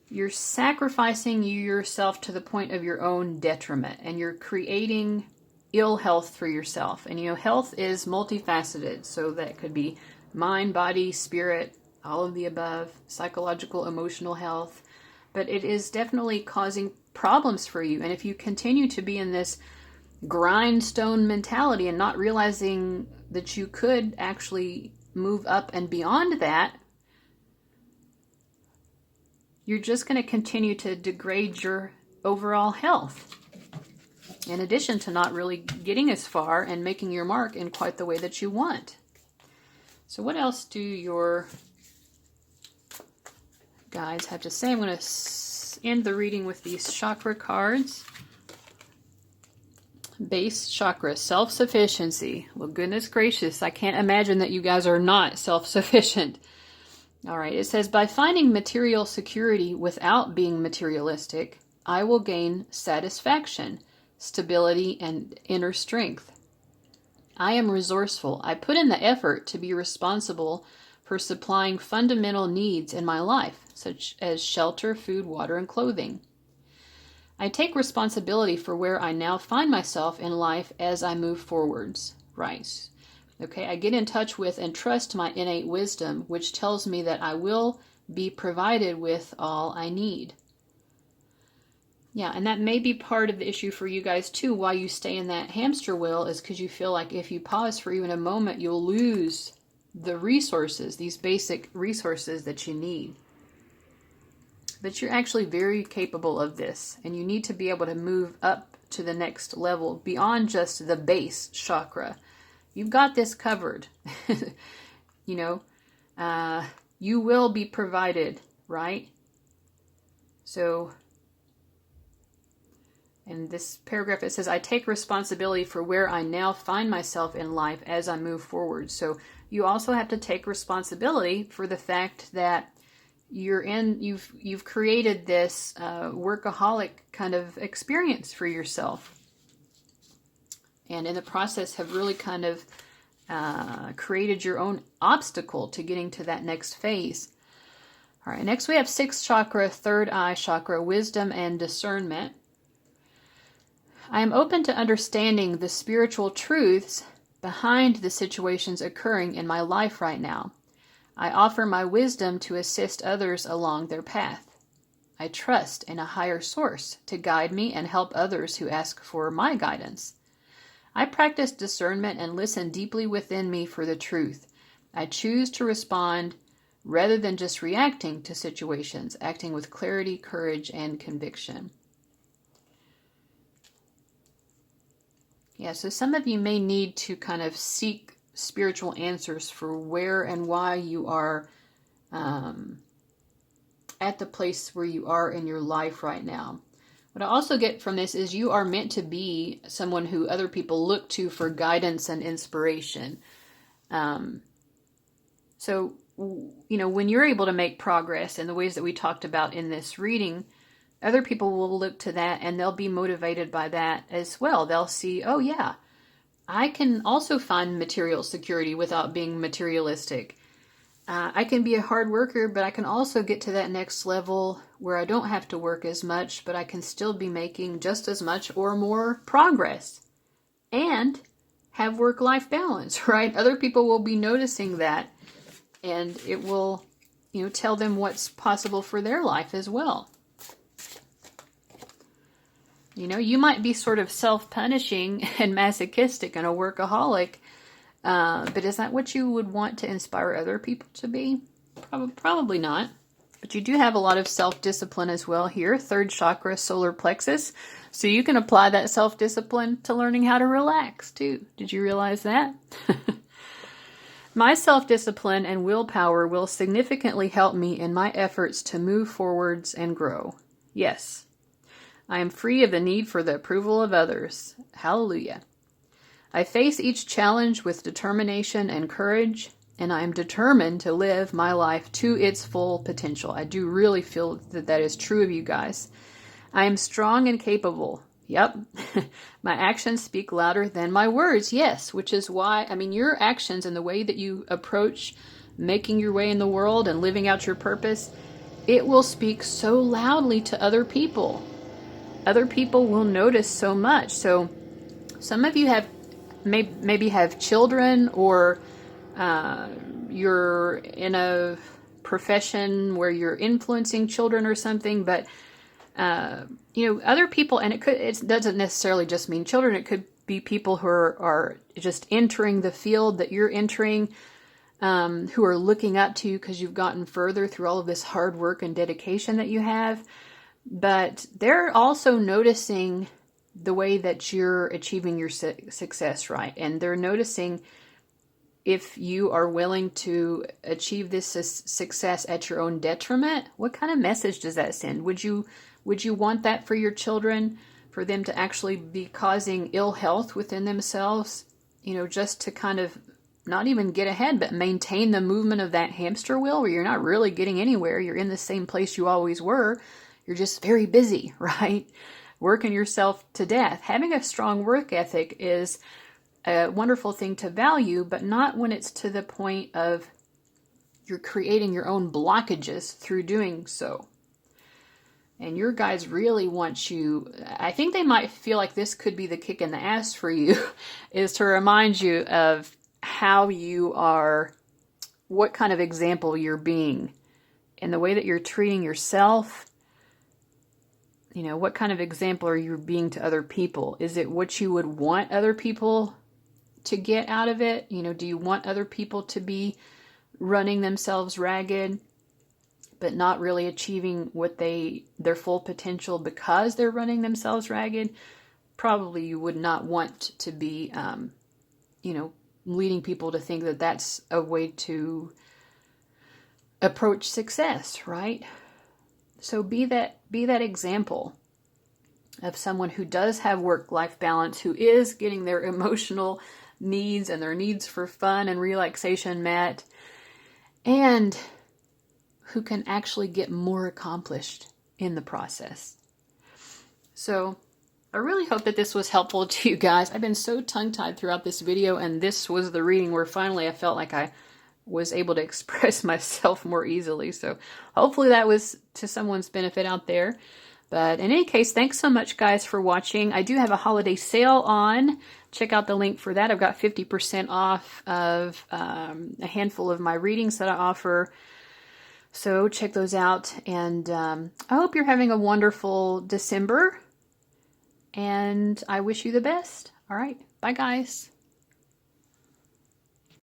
you're sacrificing yourself to the point of your own detriment, and you're creating ill health for yourself. And health is multifaceted, so that could be mind, body, spirit, all of the above, psychological, emotional health. But it is definitely causing problems for you. And if you continue to be in this grindstone mentality and not realizing that you could actually move up and beyond that, you're just going to continue to degrade your overall health, in addition to not really getting as far and making your mark in quite the way that you want. So what else do your guys have to say? I'm going to end the reading with these chakra cards. Base chakra, self-sufficiency. Well, goodness gracious, I can't imagine that you guys are not self-sufficient. All right, it says, by finding material security without being materialistic, I will gain satisfaction, stability, and inner strength. I am resourceful. I put in the effort to be responsible for supplying fundamental needs in my life, such as shelter, food, water, and clothing. I take responsibility for where I now find myself in life as I move forwards. Right. Okay, I get in touch with and trust my innate wisdom, which tells me that I will be provided with all I need. Yeah, and that may be part of the issue for you guys too, why you stay in that hamster wheel, is because you feel like if you pause for even a moment, you'll lose the resources, these basic resources that you need. But you're actually very capable of this, and you need to be able to move up to the next level beyond just the base chakra. You've got this covered. You will be provided, right? So, in this paragraph it says, I take responsibility for where I now find myself in life as I move forward. So you also have to take responsibility for the fact that you've created this workaholic kind of experience for yourself. And in the process have really kind of created your own obstacle to getting to that next phase. All right, next we have 6th chakra, 3rd eye chakra, wisdom and discernment. I am open to understanding the spiritual truths behind the situations occurring in my life right now. I offer my wisdom to assist others along their path. I trust in a higher source to guide me and help others who ask for my guidance. I practice discernment and listen deeply within me for the truth. I choose to respond rather than just reacting to situations, acting with clarity, courage, and conviction. Yeah, so some of you may need to kind of seek spiritual answers for where and why you are at the place where you are in your life right now. What I also get from this is you are meant to be someone who other people look to for guidance and inspiration. So, when you're able to make progress in the ways that we talked about in this reading, other people will look to that and they'll be motivated by that as well. They'll see, oh yeah, I can also find material security without being materialistic. I can be a hard worker, but I can also get to that next level where I don't have to work as much, but I can still be making just as much or more progress and have work-life balance, right? Other people will be noticing that, and it will, tell them what's possible for their life as well. You might be sort of self-punishing and masochistic and a workaholic, but is that what you would want to inspire other people to be? Probably not. But you do have a lot of self-discipline as well here. 3rd chakra, solar plexus. So you can apply that self-discipline to learning how to relax too. Did you realize that? My self-discipline and willpower will significantly help me in my efforts to move forwards and grow. Yes. I am free of the need for the approval of others. Hallelujah. I face each challenge with determination and courage, and I am determined to live my life to its full potential. I do really feel that that is true of you guys. I am strong and capable. Yep. My actions speak louder than my words. Yes, which is why, your actions and the way that you approach making your way in the world and living out your purpose, it will speak so loudly to other people. Other people will notice so much. So some of you have maybe have children, or you're in a profession where you're influencing children or something, but other people, and it doesn't necessarily just mean children. It could be people who are just entering the field that you're entering, who are looking up to you because you've gotten further through all of this hard work and dedication that you have. But they're also noticing the way that you're achieving your success, right? And they're noticing if you are willing to achieve this success at your own detriment. What kind of message does that send? Would you want that for your children, for them to actually be causing ill health within themselves, just to kind of not even get ahead, but maintain the movement of that hamster wheel where you're not really getting anywhere? You're in the same place you always were. You're just very busy, right? Working yourself to death. Having a strong work ethic is a wonderful thing to value, but not when it's to the point of you're creating your own blockages through doing so. And your guys really want you, I think they might feel like this could be the kick in the ass for you, is to remind you of how you are, what kind of example you're being, and the way that you're treating yourself. What kind of example are you being to other people? Is it what you would want other people to get out of it? Do you want other people to be running themselves ragged, but not really achieving their full potential because they're running themselves ragged? Probably you would not want to be, leading people to think that that's a way to approach success, right? So be that example of someone who does have work-life balance, who is getting their emotional needs and their needs for fun and relaxation met, and who can actually get more accomplished in the process. So I really hope that this was helpful to you guys. I've been so tongue-tied throughout this video, and this was the reading where finally I felt like I was able to express myself more easily. So hopefully that was to someone's benefit out there. But in any case, thanks so much, guys, for watching. I do have a holiday sale on. Check out the link for that. I've got 50% off of a handful of my readings that I offer. So check those out. And I hope you're having a wonderful December. And I wish you the best. All right. Bye, guys.